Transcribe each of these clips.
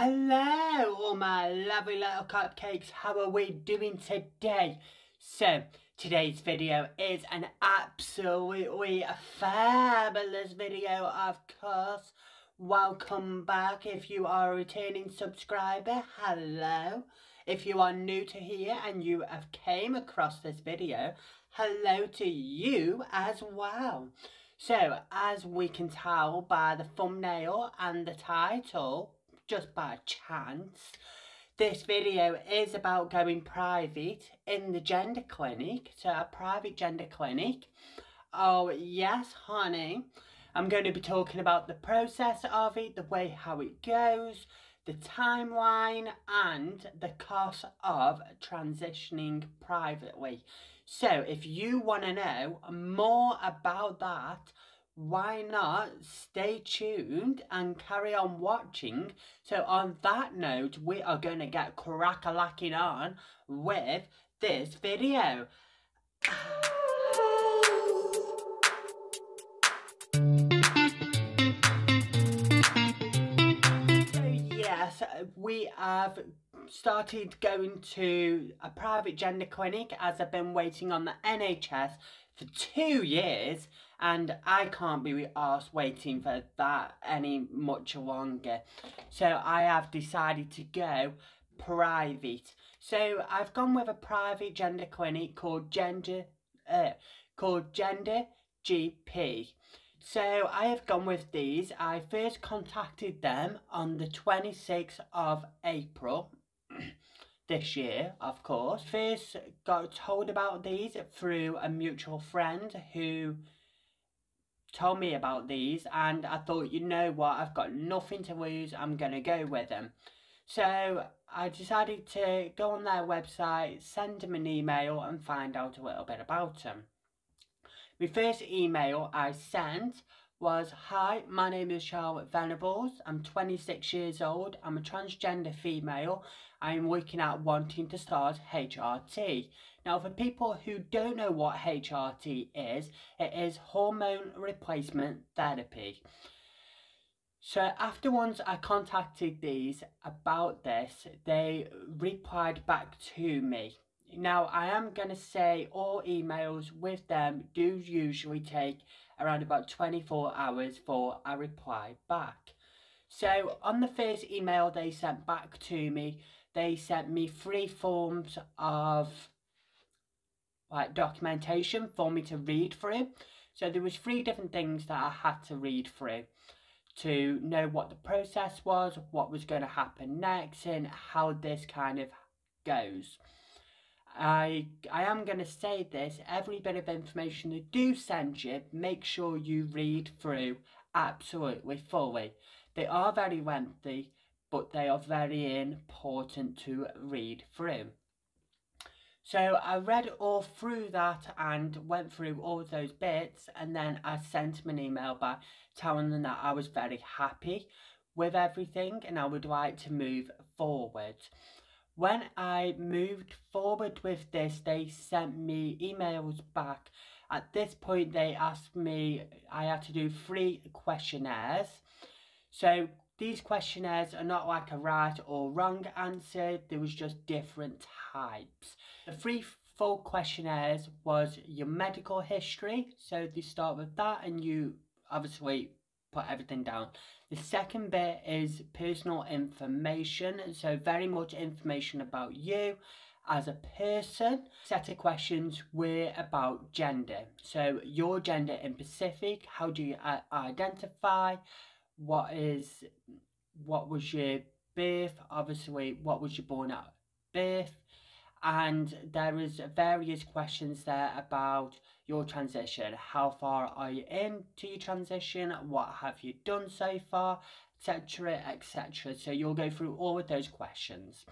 Hello all my lovely little cupcakes, how are we doing today? So today's video is an absolutely fabulous video, of course. Welcome back if you are a returning subscriber, hello. If you are new to here and you have came across this video, hello to you as well. So as we can tell by the thumbnail and the title, just by chance, this video is about going private in the gender clinic, so a private gender clinic. Oh yes honey, I'm going to be talking about the process of it, the way how it goes, the timeline and the cost of transitioning privately. So if you want to know more about that, why not stay tuned and carry on watching. So on that note, we are going to get crack-a-lacking on with this video. So yes, we have started going to a private gender clinic as I've been waiting on the NHS for 2 years and I can't be arsed waiting for that any much longer. So I have decided to go private. So I've gone with a private gender clinic called Gendergp. So I have gone with these. I first contacted them on the 26th of April this year, of course. First got told about these through a mutual friend who told me about these, and I thought, you know what, I've got nothing to lose, I'm going to go with them. So I decided to go on their website, send them an email and find out a little bit about them. My first email I sent was, "Hi, my name is Charlotte Venables. I'm 26 years old. I'm a transgender female. I'm looking at wanting to start HRT. Now, for people who don't know what HRT is, it is hormone replacement therapy." So afterwards I contacted these about this, they replied back to me. Now I am going to say all emails with them do usually take around about 24 hours for a reply back. So on the first email they sent back to me, they sent me 3 forms of documentation for me to read through. So there was 3 different things that I had to read through to know what the process was, what was going to happen next and how this kind of goes. I am going to say this, every bit of information they do send you, make sure you read through absolutely fully. They are very lengthy, but they are very important to read through. So I read all through that and went through all those bits, and then I sent them an email back telling them that I was very happy with everything and I would like to move forward. When I moved forward with this, they sent me emails back. At this point they asked me, I had to do 3 questionnaires. So these questionnaires are not like a right or wrong answer, there was just different types. The 3 full questionnaires was your medical history, so they start with that and you obviously put everything down. The second bit is personal information, so very much information about you as a person. Set of questions were about gender, so your gender in specific, how do you identify, what was your birth, obviously what was you born at birth, and there is various questions there about your transition, how far are you into your transition, what have you done so far, etc, etc. So you'll go through all of those questions.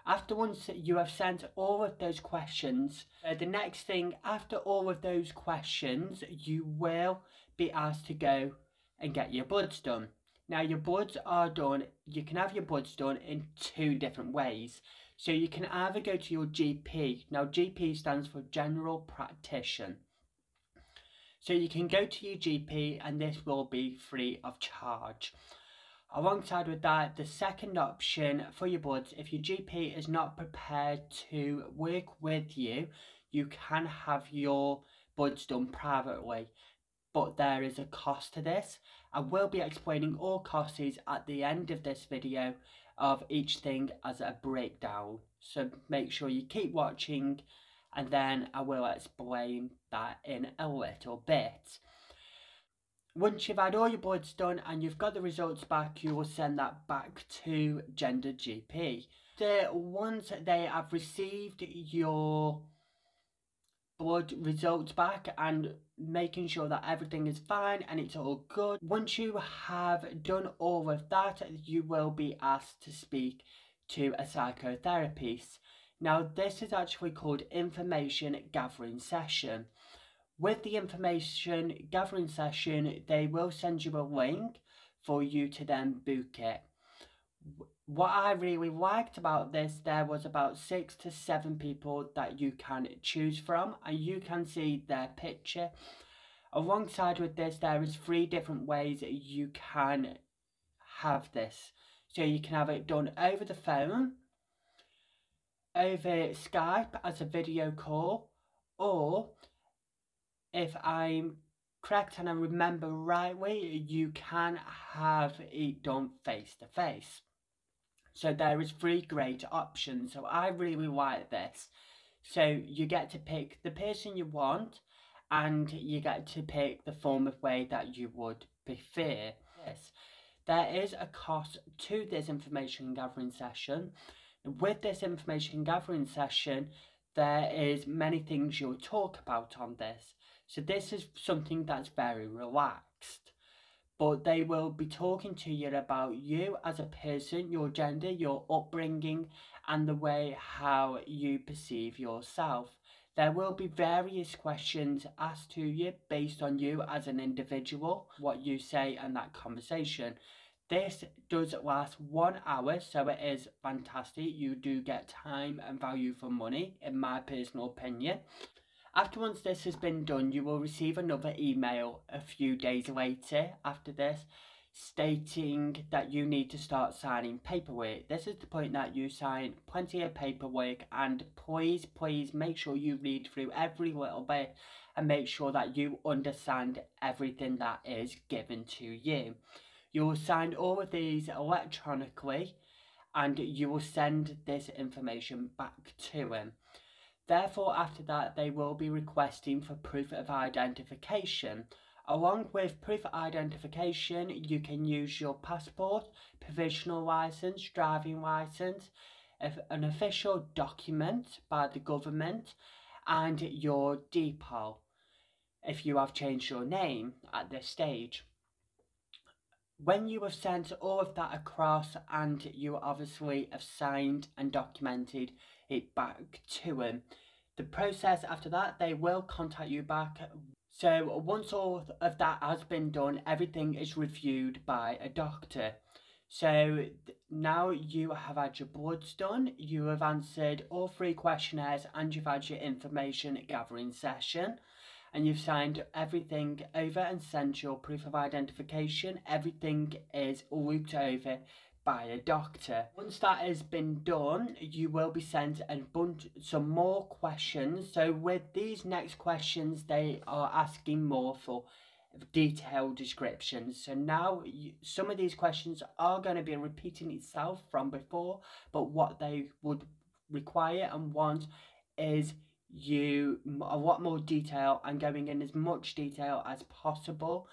After once you have sent all of those questions, the next thing after all of those questions, you will be asked to go and get your bloods done. Now your bloods are done, you can have your bloods done in 2 different ways. So you can either go to your GP, now GP stands for general practitioner. So you can go to your GP and this will be free of charge. Alongside with that, the second option for your buds, if your GP is not prepared to work with you, you can have your buds done privately, but there is a cost to this. I will be explaining all costs at the end of this video of each thing as a breakdown, so make sure you keep watching and then I will explain that in a little bit. Once you've had all your bloods done and you've got the results back, you will send that back to Gendergp. Once they have received your blood results back and making sure that everything is fine and it's all good, once you have done all of that, you will be asked to speak to a psychotherapist. Now, this is actually called information gathering session. With the information gathering session, they will send you a link for you to then book it. What I really liked about this, there was about 6 to 7 people that you can choose from, and you can see their picture. Alongside with this, there is 3 different ways you can have this. So you can have it done over the phone, over Skype as a video call, or if I'm correct and I remember rightly, you can have it done face to face. So there is 3 great options. So I really like this. So you get to pick the person you want and you get to pick the form of way that you would prefer. Yes. There is a cost to this information gathering session. With this information gathering session, there is many things you'll talk about on this. So this is something that's very relaxed. But they will be talking to you about you as a person, your gender, your upbringing, and the way how you perceive yourself. There will be various questions asked to you based on you as an individual, what you say and that conversation. This does last 1 hour, so it is fantastic. You do get time and value for money, in my personal opinion. After once this has been done, you will receive another email a few days later after this, stating that you need to start signing paperwork. This is the point that you sign plenty of paperwork, and please make sure you read through every little bit and make sure that you understand everything that is given to you. You will sign all of these electronically and you will send this information back to him. Therefore, after that, they will be requesting for proof of identification. Along with proof of identification, you can use your passport, provisional license, driving license, an official document by the government, and your depot, if you have changed your name at this stage. When you have sent all of that across and you obviously have signed and documented it back to them, the process after that, they will contact you back. So once all of that has been done, everything is reviewed by a doctor. So now you have had your bloods done, you have answered all 3 questionnaires and you've had your information gathering session. And you've signed everything over and sent your proof of identification. Everything is looked over by a doctor. Once that has been done, you will be sent some more questions. So with these next questions, they are asking more for detailed descriptions. So now some of these questions are going to be repeating itself from before, but what they would require and want is a lot more detail and going in as much detail as possible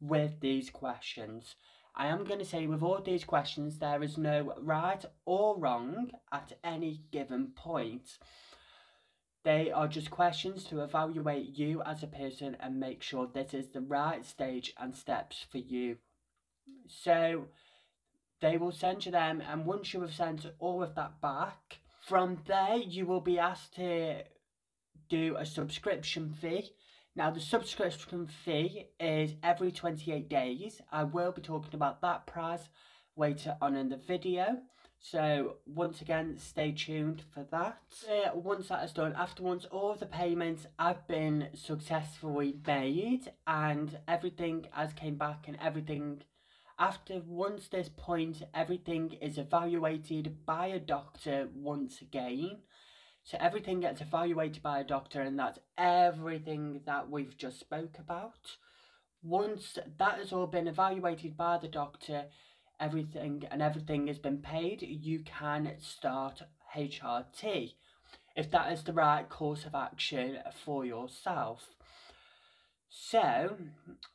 with these questions. I am going to say with all these questions, there is no right or wrong at any given point. They are just questions to evaluate you as a person and make sure this is the right stage and steps for you. So they will send you them, and once you have sent all of that back, from there you will be asked to do a subscription fee. Now the subscription fee is every 28 days. I will be talking about that price later on in the video. So once again, stay tuned for that. Once that is done, once all of the payments have been successfully made and everything has came back and everything Once this point, everything is evaluated by a doctor once again. So everything gets evaluated by a doctor, and that's everything that we've just spoke about. Once that has all been evaluated by the doctor, everything has been paid, you can start HRT if that is the right course of action for yourself. So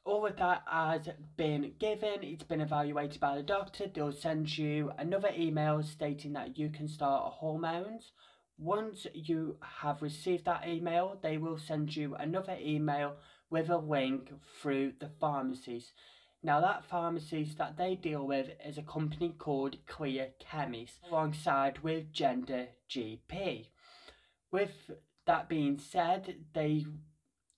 all of that has been given, it's been evaluated by the doctor. They'll send you another email stating that you can start hormones. Once you have received that email, they will send you another email with a link through the pharmacies. Now that pharmacies that they deal with is a company called Clear Chemist, alongside with Gendergp. With that being said,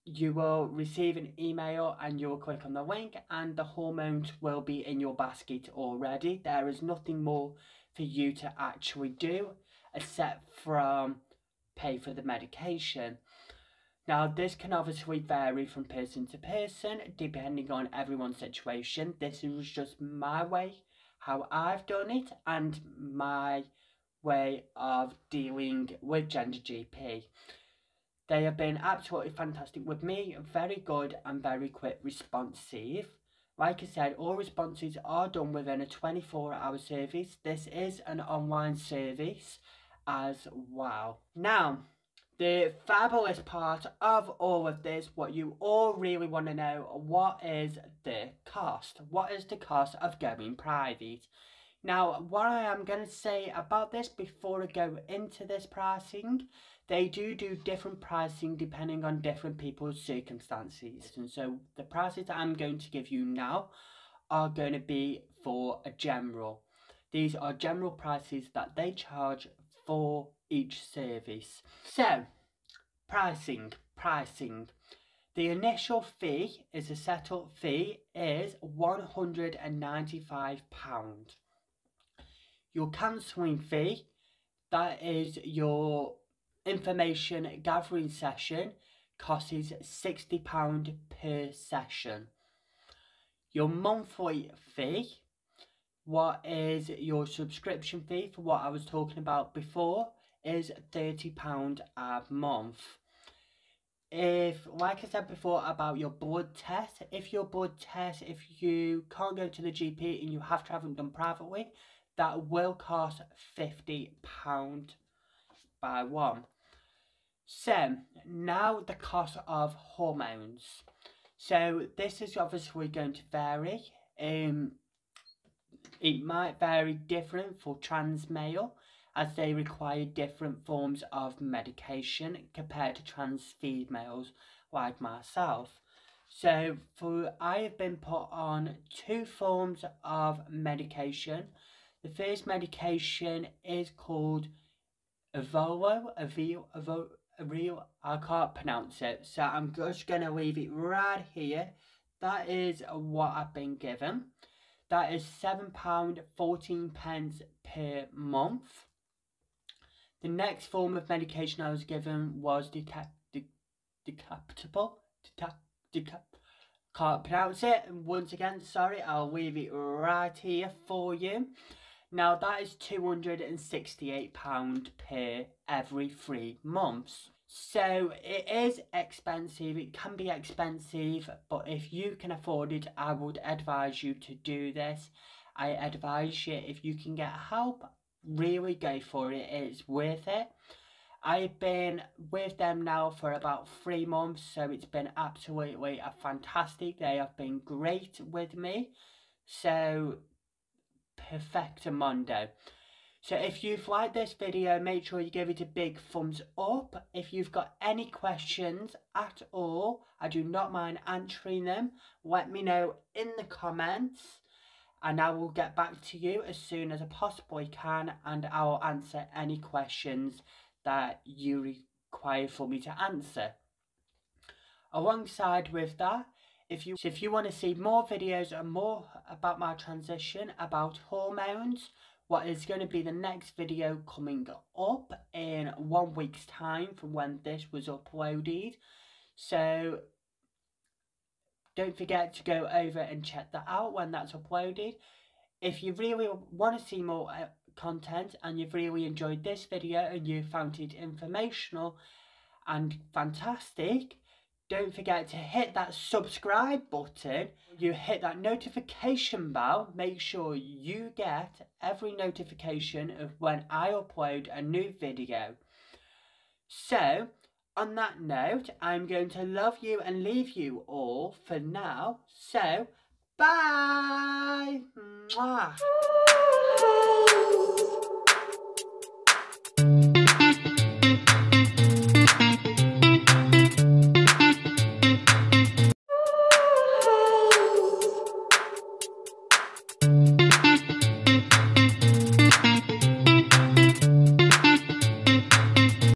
you will receive an email and you will click on the link and the hormones will be in your basket already. There is nothing more for you to actually do except from pay for the medication. Now this can obviously vary from person to person depending on everyone's situation. This is just my way, how I've done it, and my way of dealing with Gendergp. They have been absolutely fantastic with me, very good and very quick responsive. Like I said, all responses are done within a 24-hour service. This is an online service as well. Now, the fabulous part of all of this, what you all really want to know, what is the cost? What is the cost of going private? Now, what I am going to say about this before I go into this pricing, they do different pricing depending on different people's circumstances. And so the prices that I'm going to give you now are going to be for a general. These are general prices that they charge for each service. So, pricing. The initial fee is a setup fee is £195. Your cancelling fee, that is your information gathering session, costs £60 per session. Your monthly fee, what is your subscription fee for what I was talking about before, is £30 a month. If, like I said before about your blood test, if you can't go to the GP and you have to have them done privately, that will cost £50 by one. So, now the cost of hormones. So, this is obviously going to vary. It might vary different for trans male, as they require different forms of medication compared to trans females like myself. So I have been put on 2 forms of medication. The first medication is called Avilo, I can't pronounce it, so I'm just going to leave it right here. That is what I've been given. That is £7.14 per month. The next form of medication I was given was decapitable. Can't pronounce it. Once again, sorry, I'll leave it right here for you. Now that is £268 per every 3 months. So it is expensive, it can be expensive, but if you can afford it, I would advise you to do this. I advise you, if you can get help, really go for it, it's worth it. I've been with them now for about 3 months, so it's been absolutely a fantastic. They have been great with me, so perfectamundo. So if you've liked this video, make sure you give it a big thumbs up. If you've got any questions at all, I do not mind answering them. Let me know in the comments and I will get back to you as soon as I possibly can, and I will answer any questions that you require for me to answer. Alongside with that, if you want to see more videos and more about my transition, about hormones, what is going to be the next video coming up in 1 week's time from when this was uploaded. So don't forget to go over and check that out when that's uploaded. If you really want to see more content and you've really enjoyed this video and you found it informational and fantastic, don't forget to hit that subscribe button. You hit that notification bell. Make sure you get every notification of when I upload a new video. So, on that note, I'm going to love you and leave you all for now. So, bye! Mwah.